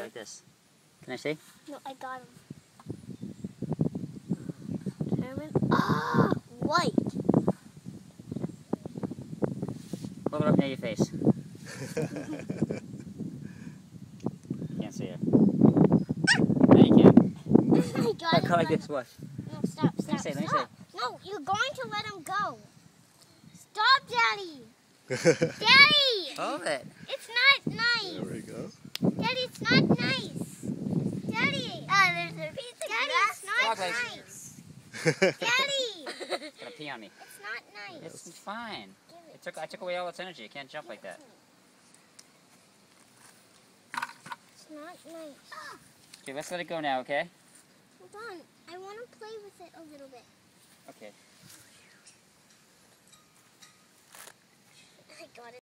like this. Can I see? No, I got him. Ah, white. Hold it up near your face. Can't see it. No, you can't. I got Go like this, watch. No, stop, Let me see, let me see. No, you're going to let him go. Stop, Daddy. Daddy! Hold it. It's not nice. There we go. Daddy, it's not nice. Daddy. There's a piece of Daddy, grass. It's not Dog nice. Daddy. Gonna pee on me. It's not nice. It's fine. Give it. I took away all its energy. It can't jump like that. It's not nice. Okay, let's let it go now, okay? Hold on. I want to play with it a little bit. Okay.